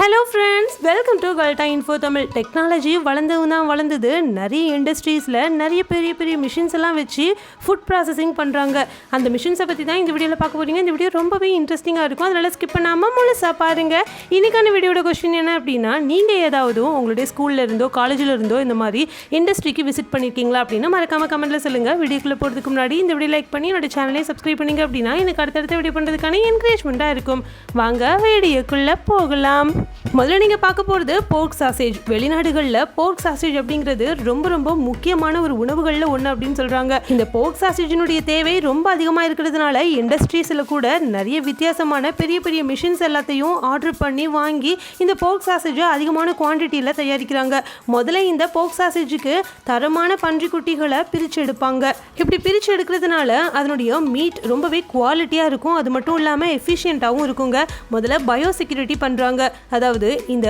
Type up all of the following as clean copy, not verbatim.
Hello friends, welcome to கல்டா info Tamil. Technology வளர்ந்தது. நிறைய இண்டஸ்ட்ரீஸில் நிறைய பெரிய பெரிய மிஷின்ஸ் எல்லாம் வச்சு ஃபுட் ப்ராசஸிங் பண்ணுறாங்க. அந்த மிஷின்ஸை பற்றி தான் இந்த வீடியோவில் பார்க்க போகிறீங்க. இந்த வீடியோ ரொம்பவே இன்ட்ரெஸ்டிங்காக இருக்கும், அதனால் ஸ்கிப் பண்ணாமல் முழுசாக பாருங்கள். இன்றைக்கான வீடியோட கொஸ்டின் என்ன அப்படின்னா, நீங்கள் ஏதாவது உங்களுடைய ஸ்கூலில் இருந்தோ காலேஜில் இருந்தோ இந்த மாதிரி இண்டஸ்ட்ரிக்கு விசிட் பண்ணியிருக்கீங்களா அப்படின்னு மறக்காமல் கமெண்ட்டில் சொல்லுங்கள். வீடியோக்குள்ளே போகிறதுக்கு முன்னாடி இந்த வீடியோ லைக் பண்ணி என்னோட சேனலையும் சப்ஸ்கிரைப் பண்ணிங்க அப்படின்னா எனக்கு அடுத்தடுத்த வீடியோ பண்ணுறதுக்கான என்கரேஜ்மெண்ட்டாக இருக்கும். வாங்க வீடியோக்குள்ளே போகலாம். முதல்ல நீங்கள் பார்க்க போகிறது போர்க் சாசேஜ். வெளிநாடுகளில் போர்க் சாசேஜ் அப்படிங்கிறது ரொம்ப ரொம்ப முக்கியமான ஒரு உணவுகளில் ஒன்று அப்படின்னு சொல்கிறாங்க. இந்த போர்க் சாசேஜினுடைய தேவை ரொம்ப அதிகமாக இருக்கிறதுனால இண்டஸ்ட்ரீஸில் கூட நிறைய வித்தியாசமான பெரிய பெரிய மிஷின்ஸ் எல்லாத்தையும் ஆர்டர் பண்ணி வாங்கி இந்த போர்க் சாசேஜை அதிகமான குவான்டிட்டியில் தயாரிக்கிறாங்க. முதல்ல இந்த போர்க் சாசேஜுக்கு தரமான பன்றிக்குட்டிகளை பிரித்து எடுப்பாங்க. இப்படி பிரித்து எடுக்கிறதுனால அதனுடைய மீட் ரொம்பவே குவாலிட்டியாக இருக்கும். அது மட்டும் இல்லாமல் எஃபிஷியண்ட்டாகவும் இருக்குங்க. முதல்ல பயோசெக்யூரிட்டி பண்ணுறாங்க. அதாவது இந்த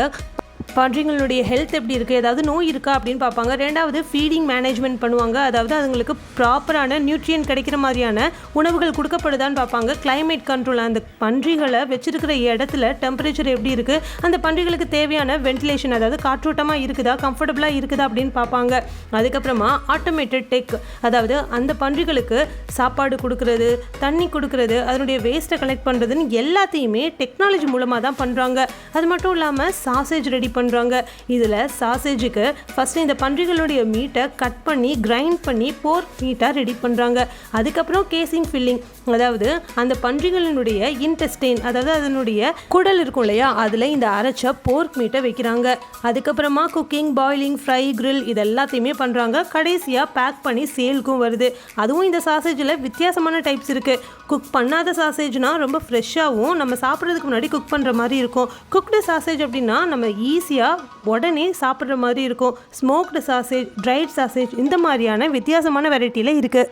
பன்றிங்களுடைய ஹெல்த் எப்படி இருக்குது, ஏதாவது நோய் இருக்கா அப்படின்னு பார்ப்பாங்க. ரெண்டாவது ஃபீடிங் மேனேஜ்மெண்ட் பண்ணுவாங்க. அதாவது அதுங்களுக்கு ப்ராப்பரான நியூட்ரியன் கிடைக்கிற மாதிரியான உணவுகள் கொடுக்கப்படுதான்னு பார்ப்பாங்க. கிளைமேட் கண்ட்ரோல், அந்த பன்றிகளை வச்சிருக்கிற இடத்துல டெம்பரேச்சர் எப்படி இருக்குது, அந்த பன்றிகளுக்கு தேவையான வென்டிலேஷன், அதாவது காற்றோட்டமாக இருக்குதா, கம்ஃபர்டபுளாக இருக்குதா அப்படின்னு பார்ப்பாங்க. அதுக்கப்புறமா ஆட்டோமேட்டட் டெக், அதாவது அந்த பன்றிகளுக்கு சாப்பாடு கொடுக்கறது, தண்ணி கொடுக்கறது, அதனுடைய வேஸ்ட்டை கலெக்ட் பண்ணுறதுன்னு எல்லாத்தையுமே டெக்னாலஜி மூலமாக தான் பண்ணுறாங்க. அது மட்டும் இல்லாமல் சாசேஜ் ரெடி பண்ணுறாங்க. இதில் சாசேஜுக்கு ஃபஸ்ட்டு இந்த பன்றிகளுடைய மீட்டை கட் பண்ணி கிரைண்ட் பண்ணி போர்க் மீட்டாக ரெடி பண்ணுறாங்க. அதுக்கப்புறம் கேசிங் ஃபில்லிங், அதாவது அந்த பன்றிகளினுடைய இன்டெஸ்டைன், அதாவது அதனுடைய குடல் இருக்கும் இல்லையா, அதில் இந்த அரைச்ச போர்க் மீட்டை வைக்கிறாங்க. அதுக்கப்புறமா குக்கிங், பாயிலிங், ஃப்ரை, கிரில் இது எல்லாத்தையுமே பண்ணுறாங்க. கடைசியாக பேக் பண்ணி சேலுக்கும் வருது. அதுவும் இந்த சாசேஜில் வித்தியாசமான டைப்ஸ் இருக்குது. குக் பண்ணாத சாசேஜ்னால் ரொம்ப ஃப்ரெஷ்ஷாகவும் நம்ம சாப்பிட்றதுக்கு முன்னாடி குக் பண்ணுற மாதிரி இருக்கும். குக்டு சாசேஜ் அப்படின்னா நம்ம ஈஸியாக உடனே சாப்பிட்ற மாதிரி இருக்கும். ஸ்மோக்டு சாசேஜ், ட்ரைட் சாசேஜ், இந்த மாதிரியான வித்தியாசமான வெரைட்டியில் இருக்குது.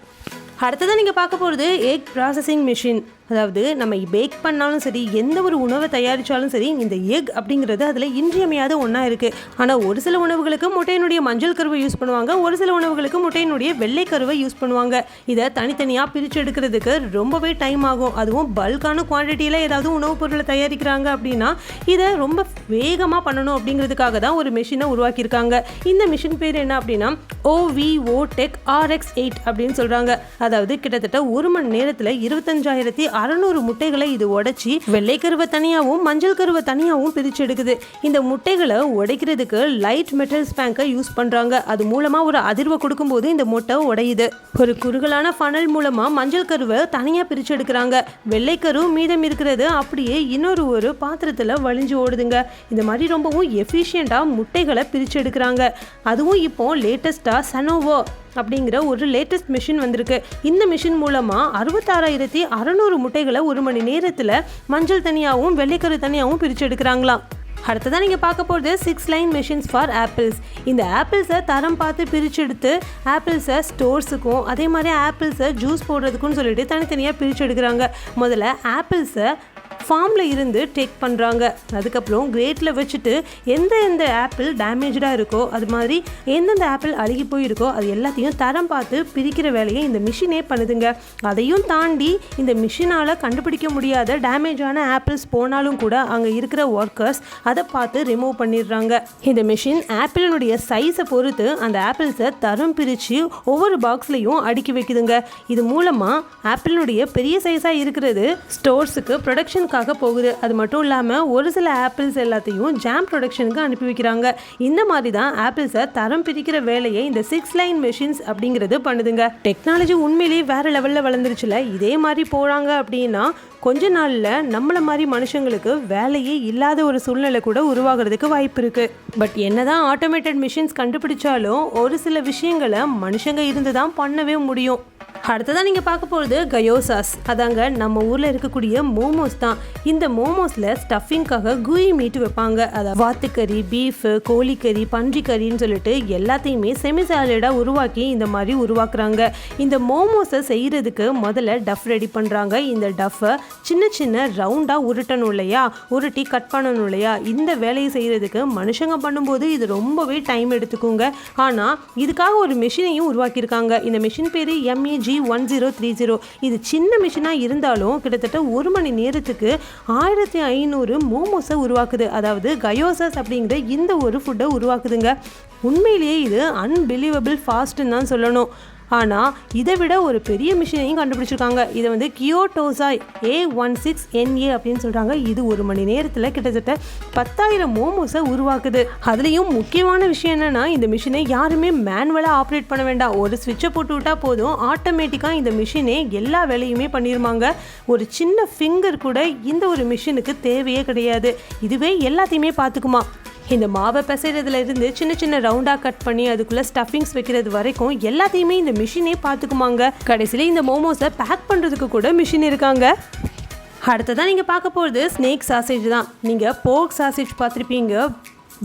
அடுத்ததான் நீங்கள் பார்க்க போகிறது எக் ப்ராசஸிங் மிஷின். அதாவது நம்ம பேக் பண்ணாலும் சரி, எந்த ஒரு உணவை தயாரித்தாலும் சரி, இந்த எக் அப்படிங்கிறது அதில் இன்றியமையாத ஒன்றா இருக்குது. ஆனால் ஒரு சில உணவுகளுக்கு முட்டையினுடைய மஞ்சள் கருவை யூஸ் பண்ணுவாங்க, ஒரு சில உணவுகளுக்கு முட்டையினுடைய வெள்ளை கருவை யூஸ் பண்ணுவாங்க. இதை தனித்தனியாக பிரித்து எடுக்கிறதுக்கு ரொம்பவே டைம் ஆகும். அதுவும் பல்கான குவான்டிட்டியில் ஏதாவது உணவுப் பொருளை தயாரிக்கிறாங்க அப்படின்னா இதை ரொம்ப வேகமாக பண்ணணும் அப்படிங்கிறதுக்காக தான் ஒரு மிஷினை உருவாக்கியிருக்காங்க. இந்த மிஷின் பேர் என்ன அப்படின்னா OVO டெக் RX8 அப்படின்னு சொல்கிறாங்க. அதாவது கிட்டத்தட்ட 1 மணி நேரத்தில் 25,600 முட்டைகளை இது உடைச்சி வெள்ளை கருவை தனியாகவும் மஞ்சள் கருவை தனியாகவும் பிரித்து எடுக்குது. இந்த முட்டைகளை உடைக்கிறதுக்கு லைட் மெட்டல் ஸ்பேங்கை யூஸ் பண்ணுறாங்க. அது மூலமாக ஒரு அதிர்வை கொடுக்கும்போது இந்த முட்டை உடையுது. ஒரு குறுகலான ஃபனல் மூலமாக மஞ்சள் கருவை தனியாக பிரித்து எடுக்கிறாங்க. வெள்ளை கரு மீதம் இருக்கிறது அப்படியே ஒரு பாத்திரத்தில் வழிஞ்சு ஓடுதுங்க. இந்த மாதிரி ரொம்பவும் எஃபிஷியண்ட்டாக முட்டைகளை பிரித்து எடுக்கிறாங்க. அதுவும் இப்போ லேட்டஸ்ட்டாக சனோவோ அப்படிங்கிற ஒரு லேட்டஸ்ட் மிஷின் வந்திருக்கு. இந்த மிஷின் மூலமாக 66,600 முட்டைகளை 1 மணி நேரத்தில் மஞ்சள் தனியாகவும் வெள்ளைக்கரு தனியாகவும் பிரித்து எடுக்கிறாங்களாம். அடுத்ததான் நீங்கள் பார்க்க போகிறது 6 லைன் மிஷின்ஸ் ஃபார் ஆப்பிள்ஸ். இந்த ஆப்பிள்ஸை தரம் பார்த்து பிரித்து எடுத்து ஆப்பிள்ஸை ஸ்டோர்ஸுக்கும் அதே மாதிரி ஆப்பிள்ஸை ஜூஸ் போடுறதுக்குன்னு சொல்லிட்டு தனித்தனியாக பிரித்து எடுக்கிறாங்க. முதல்ல ஆப்பிள்ஸை ஃபார்மில் இருந்து டேக் பண்ணுறாங்க. அதுக்கப்புறம் கிரேட்டில் வச்சுட்டு எந்த ஆப்பிள் டேமேஜாக இருக்கோ, அது மாதிரி எந்தெந்த ஆப்பிள் அழுகி போயிருக்கோ அது எல்லாத்தையும் தரம் பார்த்து பிரிக்கிற வேலையை இந்த மிஷினே பண்ணுதுங்க. அதையும் தாண்டி இந்த மிஷினால் கண்டுபிடிக்க முடியாத டேமேஜான ஆப்பிள்ஸ் போனாலும் கூட அங்கே இருக்கிற ஒர்க்கர்ஸ் அதை பார்த்து ரிமூவ் பண்ணிடுறாங்க. இந்த மிஷின் ஆப்பிளினுடைய சைஸை பொறுத்து அந்த ஆப்பிள்ஸை தரம் பிரித்து ஒவ்வொரு பாக்ஸ்லையும் அடுக்கி வைக்குதுங்க. இது மூலமாக ஆப்பிளினுடைய பெரிய சைஸாக இருக்கிறது ஸ்டோர்ஸுக்கு ப்ரொடக்ஷன் போகுது. அது மட்டும் இல்லாமல் ஒரு சில ஆப்பிள்ஸ் எல்லாத்தையும் ஜாம் ப்ரொடக்ஷனுக்கு அனுப்பி வைக்கிறாங்க. இந்த மாதிரி தான் ஆப்பிள்ஸை தரம் பிரிக்கிற வேலையை இந்த 6 லைன் மெஷின்ஸ் அப்படிங்கிறது பண்ணுதுங்க. டெக்னாலஜி உண்மையிலேயே வேற லெவலில் வளர்ந்துருச்சுல. இதே மாதிரி போகிறாங்க அப்படின்னா கொஞ்ச நாளில் நம்மளை மாதிரி மனுஷங்களுக்கு வேலையே இல்லாத ஒரு சூழ்நிலை கூட உருவாகிறதுக்கு வாய்ப்பு இருக்குது. பட் என்னதான் ஆட்டோமேட்டட் மிஷின்ஸ் கண்டுபிடிச்சாலும் ஒரு சில விஷயங்களை மனுஷங்க இருந்து தான் பண்ணவே முடியும். அடுத்ததான் நீங்கள் பார்க்க போகிறது கயோசாஸ். அதாங்க நம்ம ஊரில் இருக்கக்கூடிய மோமோஸ் தான். இந்த மோமோஸில் ஸ்டஃபிங்காக கூயி மீட் வைப்பாங்க. அதாவது வாத்துக்கறி, பீஃபு, கோழிக்கறி, பன்றிக்கறின்னு சொல்லிட்டு எல்லாத்தையுமே செமி சாலடாக உருவாக்கி இந்த மாதிரி உருவாக்குறாங்க. இந்த மோமோஸை செய்கிறதுக்கு முதல்ல டஃப் ரெடி பண்ணுறாங்க. இந்த டஃப்பை சின்ன சின்ன ரவுண்டாக உருட்டணும் இல்லையா, உருட்டி கட் பண்ணணும் இல்லையா, இந்த வேலையை செய்கிறதுக்கு மனுஷங்க பண்ணும்போது இது ரொம்பவே டைம் எடுத்துக்குங்க. ஆனால் இதுக்காக ஒரு மிஷினையும் உருவாக்கியிருக்காங்க. இந்த மிஷின் பேர் MEG HG1030. இது சின்ன மிஷினாக இருந்தாலும் கிட்டத்தட்ட 1 மணி நேரத்துக்கு 1500 மோமோஸை உருவாக்குது. அதாவது கயோசாஸ் அப்படிங்கிற இந்த ஒரு ஃபுட்டை உருவாக்குதுங்க. உண்மையிலேயே இது அன்பிலீவபிள் ஃபாஸ்ட்டுன்னு தான் சொல்லணும். ஆனால் இதை விட ஒரு பெரிய மிஷினையும் கண்டுபிடிச்சிருக்காங்க. இதை வந்து கியோட்டோசாய் A16NA அப்படின்னு சொல்கிறாங்க. இது 1 மணி நேரத்தில் கிட்டத்தட்ட 10,000 மோமோஸை உருவாக்குது. அதுலேயும் முக்கியமான விஷயம் என்னென்னா, இந்த மிஷினை யாருமே மேனுவலாக ஆப்ரேட் பண்ண வேண்டாம். ஒரு ஸ்விட்சை போட்டு விட்டால் போதும், ஆட்டோமேட்டிக்காக இந்த மிஷினே எல்லா வேலையுமே பண்ணிடுவாங்க. ஒரு சின்ன ஃபிங்கர் கூட இந்த ஒரு மிஷினுக்கு தேவையே கிடையாது. இதுவே எல்லாத்தையுமே பார்த்துக்குமா. இந்த மாவை பிசைறதுல இருந்து சின்ன சின்ன ரவுண்டாக கட் பண்ணி அதுக்குள்ளே ஸ்டஃபிங்ஸ் வைக்கிறது வரைக்கும் எல்லாத்தையுமே இந்த மிஷினே பார்த்துக்குமாங்க. கடைசியில் இந்த மோமோஸை பேக் பண்ணுறதுக்கு கூட மிஷின் இருக்காங்க. அடுத்ததான் நீங்கள் பார்க்க போகிறது ஸ்னேக் சாசேஜ் தான். நீங்கள் போர்க் சாசேஜ் பார்த்துருப்பீங்க,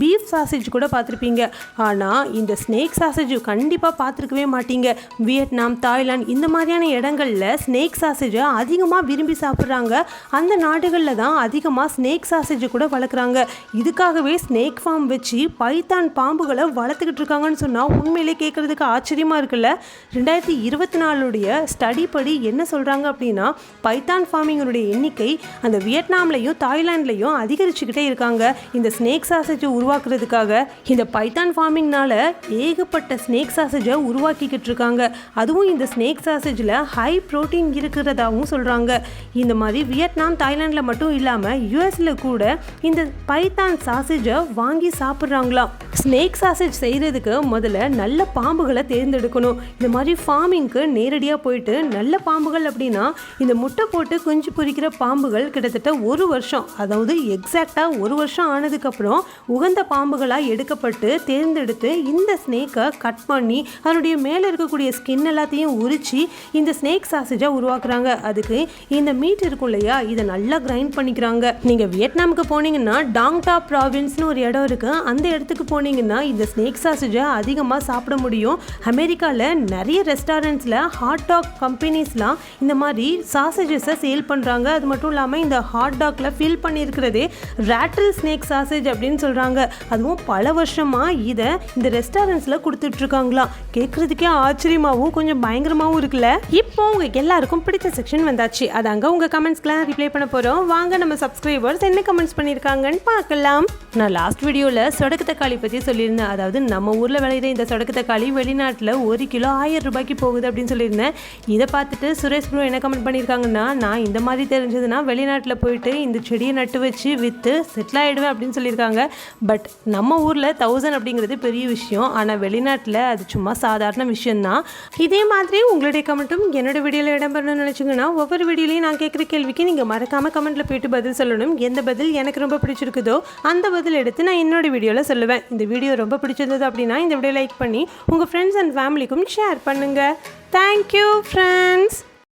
பீஃப் சாசேஜ் கூட பார்த்துருப்பீங்க. ஆனால் இந்த ஸ்னேக் சாசேஜ் கண்டிப்பாக பார்த்துருக்கவே மாட்டீங்க. வியட்நாம், தாய்லாந்து இந்த மாதிரியான இடங்களில் ஸ்னேக் சாசேஜை அதிகமாக விரும்பி சாப்பிட்றாங்க. அந்த நாடுகளில் தான் அதிகமாக ஸ்னேக் சாசேஜை கூட வளர்க்குறாங்க. இதுக்காகவே ஸ்னேக் ஃபார்ம் வச்சு பைத்தான் பாம்புகளை வளர்த்துக்கிட்டு இருக்காங்கன்னு சொன்னால் உண்மையிலே கேட்குறதுக்கு ஆச்சரியமாக இருக்குல்ல. 2024 ஸ்டடி படி என்ன சொல்கிறாங்க அப்படின்னா, பைத்தான் ஃபார்மிங்களுடைய எண்ணிக்கை அந்த வியட்நாம்லையும் தாய்லாண்ட்லையும் அதிகரிச்சுக்கிட்டே இருக்காங்க. இந்த ஸ்னேக் சாசேஜ் உருவாக்குறதுக்காக இந்த பைத்தான் ஃபார்மிங்னால ஏகப்பட்ட ஸ்னேக் சாசேஜை உருவாக்கிக்கிட்டு இருக்காங்க. அதுவும் இந்த ஸ்னேக் சாசேஜில் ஹை ப்ரோட்டீன் இருக்கிறதாகவும் சொல்கிறாங்க. இந்த மாதிரி வியட்நாம், தாய்லாண்டில் மட்டும் இல்லாமல் யூஎஸில் கூட இந்த பைத்தான் சாசேஜை வாங்கி சாப்பிட்றாங்களாம். ஸ்னேக் சாசேஜ் செய்கிறதுக்கு முதல்ல நல்ல பாம்புகளை தேர்ந்தெடுக்கணும். இந்த மாதிரி ஃபார்மிங்க்கு நேரடியாக போயிட்டு நல்ல பாம்புகள் அப்படின்னா இந்த முட்டை போட்டு குஞ்சு பொரிக்கிற பாம்புகள் கிட்டத்தட்ட 1 வருஷம், அதாவது எக்ஸாக்டாக 1 வருஷம் ஆனதுக்கப்புறம் உகந்த பாம்புகளாக எடுக்கப்பட்டு தேர்ந்தெடுத்து இந்த ஸ்னேக்கை கட் பண்ணி அதனுடைய மேலே இருக்கக்கூடிய ஸ்கின் எல்லாத்தையும் உரித்து இந்த ஸ்னேக் சாசேஜாக உருவாக்குறாங்க. அதுக்கு இந்த மீட் இருக்கும் இல்லையா, இதை நல்லா கிரைண்ட் பண்ணிக்கிறாங்க. நீங்கள் வியட்நாமுக்கு போனீங்கன்னா டாங்டா ப்ராவின்ஸ்னு ஒரு இடம் இருக்குது. அந்த இடத்துக்கு போனீங்கன்னா இந்த ஸ்னேக் சாசேஜை அதிகமாக சாப்பிட முடியும். அமெரிக்காவில் நிறைய ரெஸ்டாரண்ட்ஸில் ஹாட் டாக் கம்பெனிஸ்லாம் இந்த மாதிரி சாசேஜஸை சேல் பண்ணுறாங்க. அது மட்டும் இல்லாமல் இந்த ஹாட் டாக்ல ஃபில் பண்ணியிருக்கிறதே ராட்டில் ஸ்னேக் சாசேஜ் அப்படின்னு சொல்கிறாங்க. அதுவும் பல வருஷமாக இதை இந்த ரெஸ்டாரண்ட்ஸில் கொடுத்துட்ருக்காங்களாம். கேட்குறதுக்கே ஆச்சரியமாகவும் கொஞ்சம் பயங்கரமாகவும் இருக்குல்ல. இப்போ உங்களுக்கு எல்லாருக்கும் பிடிச்ச செக்ஷன் வந்தாச்சு. அது அங்கே உங்கள் கமெண்ட்ஸ்க்கெலாம் ரிப்ளை பண்ண போகிறோம். வாங்க நம்ம சப்ஸ்கிரைபர்ஸ் என்ன கமெண்ட்ஸ் பண்ணியிருக்காங்கன்னு பார்க்கலாம். நான் லாஸ்ட் வீடியோவில் சொடக்கு தக்காளி பற்றி சொல்லியிருந்தேன். அதாவது நம்ம ஊரில் விளையிற இந்த சொடக்கு தக்காளி வெளிநாட்டில் 1 கிலோ 1000 ரூபாய்க்கு போகுது அப்படின்னு சொல்லியிருந்தேன். இதை பார்த்துட்டு சுரேஷ் ப்ரோ என்ன கமெண்ட் பண்ணியிருக்காங்கன்னா, நான் இந்த மாதிரி தெரிஞ்சதுன்னா வெளிநாட்டில் போயிட்டு இந்த செடியை நட்டு வச்சு விற்று செட்டில் ஆகிடுவேன் அப்படின்னு சொல்லியிருக்காங்க. பட் நம்ம ஊரில் 1000 அப்படிங்கிறது பெரிய விஷயம். ஆனால் வெளிநாட்டில் அது சும்மா சாதாரண விஷயந்தான். இதே மாதிரி உங்களுடைய கமெண்ட்டும் என்னோட வீடியோவில் இடம்பெறணும்னு நினச்சிங்கன்னா ஒவ்வொரு வீடியோலையும் நான் கேட்குற கேள்விக்கு நீங்கள் மறக்காமல் கமெண்ட்டில் போய்ட்டு பதில் சொல்லணும். எந்த பதில் எனக்கு ரொம்ப பிடிச்சிருக்குதோ அந்த பதில் எடுத்து நான் என்னோட வீடியோவில் சொல்லுவேன். இந்த வீடியோ ரொம்ப பிடிச்சிருந்தது அப்படின்னா இந்த வீடியோ லைக் பண்ணி உங்கள் ஃப்ரெண்ட்ஸ் அண்ட் ஃபேமிலிக்கும் ஷேர் பண்ணுங்கள். Thank you friends.